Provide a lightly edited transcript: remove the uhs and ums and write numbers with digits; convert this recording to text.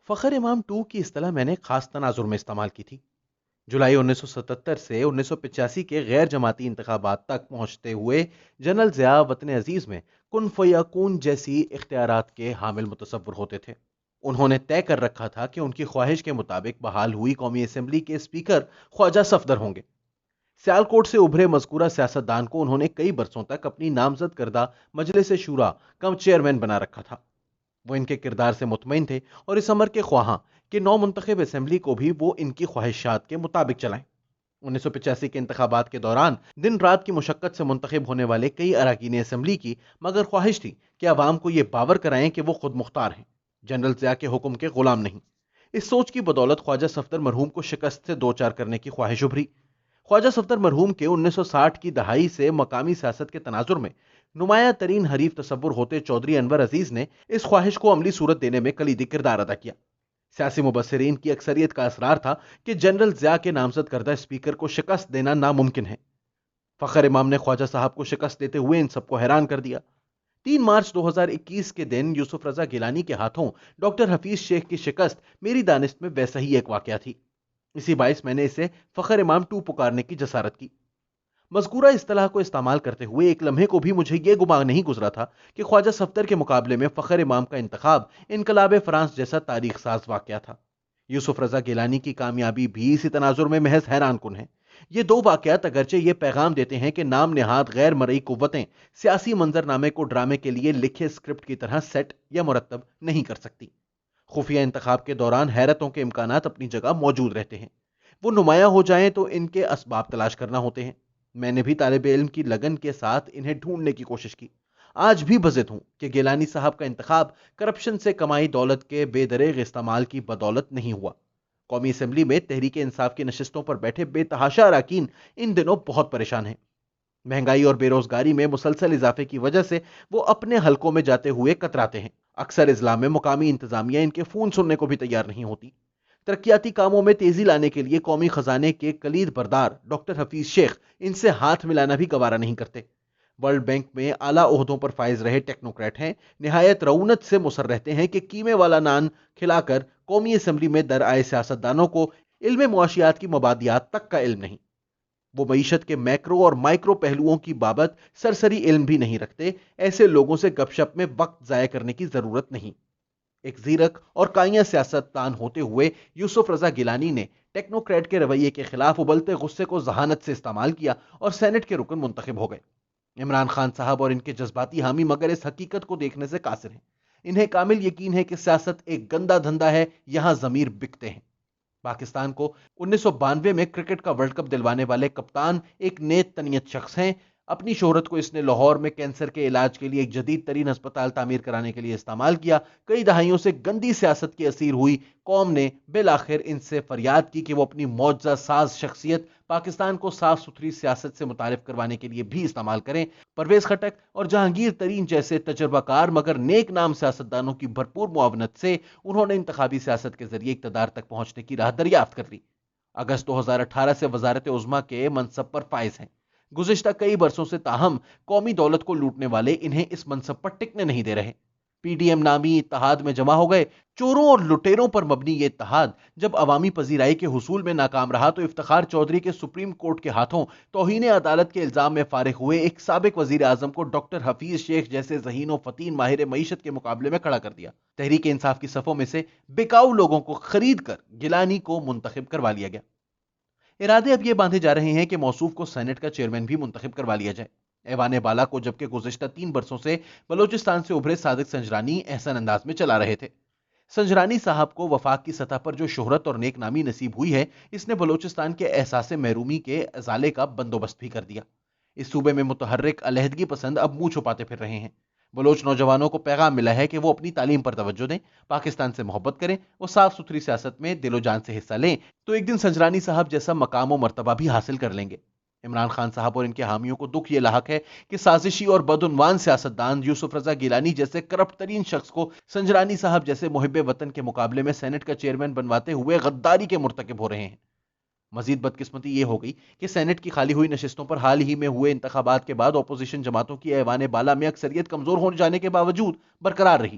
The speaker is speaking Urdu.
فخر امام ٹو کی اصطلاح میں نے خاص تناظر میں استعمال کی تھی۔ جولائی 1977 سے 1985 کے غیر جماعتی انتخابات تک پہنچتے ہوئے جنرل ضیاء وطن عزیز میں کن فیکون جیسی اختیارات کے حامل متصور ہوتے تھے۔ انہوں نے طے کر رکھا تھا کہ ان کی خواہش کے مطابق بحال ہوئی قومی اسمبلی کے اسپیکر خواجہ صفدر ہوں گے۔ سیالکوٹ سے ابھرے مذکورہ سیاستدان کو انہوں نے کئی برسوں تک اپنی نامزد کردہ مجلس شورا کم چیئرمین بنا رکھا تھا۔ وہ ان کے کردار سے مطمئن تھے اور اس امر کے خواہاں کہ نو منتخب اسمبلی کو بھی وہ ان کی خواہشات کے مطابق چلائیں۔ 1985 کے انتخابات کے دوران دن رات کی مشقت سے منتخب ہونے والے کئی اراکین اسمبلی کی مگر خواہش تھی کہ عوام کو یہ باور کرائیں کہ وہ خود مختار ہیں، جنرل ضیاء کے حکم کے غلام نہیں۔ اس سوچ کی بدولت خواجہ صفدر مرحوم کو شکست سے دوچار کرنے کی خواہش ابھری۔ خواجہ صفدر مرحوم کے 1960 کی دہائی سے مقامی سیاست کے تناظر میں نمایاں ترین حریف تصور ہوتے چودھری انور عزیز نے اس خواہش کو عملی صورت دینے میں کلیدی کردار ادا کیا۔ سیاسی مبصرین کی اکثریت کا اصرار تھا کہ جنرل ضیاء کے نامزد کردہ اسپیکر کو شکست دینا ناممکن ہے۔ فخر امام نے خواجہ صاحب کو شکست دیتے ہوئے ان سب کو حیران کر دیا۔ 3 مارچ 2021 کے دن یوسف رضا گیلانی کے ہاتھوں ڈاکٹر حفیظ شیخ کی شکست میری دانست میں ویسا ہی ایک واقعہ تھی۔ اسی باعث میں نے اسے فخر امام 2 پکارنے کی جسارت کی۔ مذکورہ اصطلاح کو استعمال کرتے ہوئے ایک لمحے کو بھی مجھے یہ گمان نہیں گزرا تھا کہ خواجہ صفدر کے مقابلے میں فخر امام کا انتخاب انقلاب فرانس جیسا تاریخ ساز واقعہ تھا۔ یوسف رضا گیلانی کی کامیابی بھی اسی تناظر میں محض حیران کن ہے۔ یہ دو واقعات اگرچہ یہ پیغام دیتے ہیں کہ نام نہاد غیر مرئی قوتیں سیاسی منظرنامے کو ڈرامے کے لیے لکھے اسکرپٹ کی طرح سیٹ یا مرتب نہیں کر سکتی۔ خفیہ انتخاب کے دوران حیرتوں کے امکانات اپنی جگہ موجود رہتے ہیں۔ وہ نمایاں ہو جائیں تو ان کے اسباب تلاش کرنا ہوتے ہیں۔ میں نے بھی طالب علم کی لگن کے ساتھ انہیں ڈھونڈنے کی کوشش کی۔ آج بھی بضد ہوں کہ گیلانی صاحب کا انتخاب کرپشن سے کمائی دولت کے بے دریغ استعمال کی بدولت نہیں ہوا۔ قومی اسمبلی میں تحریک انصاف کی نشستوں پر بیٹھے بے تحاشا اراکین ان دنوں بہت پریشان ہیں۔ مہنگائی اور بے روزگاری میں مسلسل اضافے کی وجہ سے وہ اپنے حلقوں میں جاتے ہوئے کتراتے ہیں۔ اکثر اضلاع میں مقامی انتظامیہ ان کے فون سننے کو بھی تیار نہیں ہوتی۔ ترقیاتی کاموں میں تیزی لانے کے لیے قومی خزانے کے کلید بردار ڈاکٹر حفیظ شیخ ان سے ہاتھ ملانا بھی گوارا نہیں کرتے۔ ورلڈ بینک میں اعلیٰ عہدوں پر فائز رہے ٹیکنوکریٹ ہیں، نہایت رعونت سے مصر رہتے ہیں کہ قیمے والا نان کھلا کر قومی اسمبلی میں در آئے سیاستدانوں کو علم معاشیات کی مبادیات تک کا علم نہیں۔ وہ معیشت کے میکرو اور مائکرو پہلوؤں کی بابت سرسری علم بھی نہیں رکھتے۔ ایسے لوگوں سے گپ شپ میں وقت ضائع کرنے کی ضرورت نہیں۔ ایک زیرک اور کائیاں سیاستدان ہوتے ہوئے یوسف رضا گیلانی نے ٹیکنوکریٹ کے رویے کے خلاف ابلتے غصے کو ذہانت سے استعمال کیا اور سینٹ کے رکن منتخب ہو گئے۔ عمران خان صاحب اور ان کے جذباتی حامی مگر اس حقیقت کو دیکھنے سے قاصر ہیں۔ انہیں کامل یقین ہے کہ سیاست ایک گندا دھندا ہے، یہاں ضمیر بکتے ہیں۔ پاکستان کو 1992 میں کرکٹ کا ورلڈ کپ دلوانے والے کپتان ایک نیک تنیت شخص ہیں۔ اپنی شہرت کو اس نے لاہور میں کینسر کے علاج کے لیے ایک جدید ترین ہسپتال تعمیر کرانے کے لیے استعمال کیا۔ کئی دہائیوں سے گندی سیاست کی اسیر ہوئی قوم نے بالآخر ان سے فریاد کی کہ وہ اپنی معجزہ ساز شخصیت پاکستان کو صاف ستھری سیاست سے متعارف کروانے کے لیے بھی استعمال کریں۔ پرویز خٹک اور جہانگیر ترین جیسے تجربہ کار مگر نیک نام سیاستدانوں کی بھرپور معاونت سے انہوں نے انتخابی سیاست کے ذریعے اقتدار تک پہنچنے کی راہ دریافت کر لی۔ اگست 2018 سے وزارت عظمیٰ کے منصب پر فائز ہیں۔ گزشتہ کئی برسوں سے تاہم قومی دولت کو لوٹنے والے انہیں اس منصب پر ٹکنے نہیں دے رہے۔ پی ڈی ایم نامی اتحاد میں جمع ہو گئے۔ چوروں اور لٹیروں پر مبنی یہ اتحاد جب عوامی پذیرائی کے حصول میں ناکام رہا تو افتخار چودھری کے سپریم کورٹ کے ہاتھوں توہین عدالت کے الزام میں فارغ ہوئے ایک سابق وزیر اعظم کو ڈاکٹر حفیظ شیخ جیسے ذہین و فطین ماہر معیشت کے مقابلے میں کھڑا کر دیا۔ تحریک انصاف کی صفوں میں سے بکاؤ لوگوں کو خرید کر گیلانی کو منتخب کروا لیا گیا۔ ارادے اب یہ باندھے جا رہے ہیں کہ موصوف کو سینٹ کا چیئرمین بھی منتخب کروا لیا جائے۔ ایوان بالا کو جبکہ گزشتہ 3 برسوں سے بلوچستان سے ابھرے صادق سنجرانی احسن انداز میں چلا رہے تھے۔ سنجرانی صاحب کو وفاق کی سطح پر جو شہرت اور نیک نامی نصیب ہوئی ہے، اس نے بلوچستان کے احساس محرومی کے ازالے کا بندوبست بھی کر دیا۔ اس صوبے میں متحرک علیحدگی پسند اب منہ چھپاتے پھر رہے ہیں۔ بلوچ نوجوانوں کو پیغام ملا ہے کہ وہ اپنی تعلیم پر توجہ دیں، پاکستان سے محبت کریں، وہ صاف ستھری سیاست میں دل و جان سے حصہ لیں تو ایک دن سنجرانی صاحب جیسا مقام و مرتبہ بھی حاصل کر لیں گے۔ عمران خان صاحب اور ان کے حامیوں کو دکھ یہ لاحق ہے کہ سازشی اور بدعنوان سیاستدان یوسف رضا گیلانی جیسے کرپٹ ترین شخص کو سنجرانی صاحب جیسے محب وطن کے مقابلے میں سینٹ کا چیئرمین بنواتے ہوئے غداری کے مرتکب ہو رہے ہیں۔ مزید بدقسمتی یہ ہو گئی کہ سینٹ کی خالی ہوئی نشستوں پر حال ہی میں ہوئے انتخابات کے بعد اپوزیشن جماعتوں کی ایوان بالا میں اکثریت کمزور ہو جانے کے باوجود برقرار رہی۔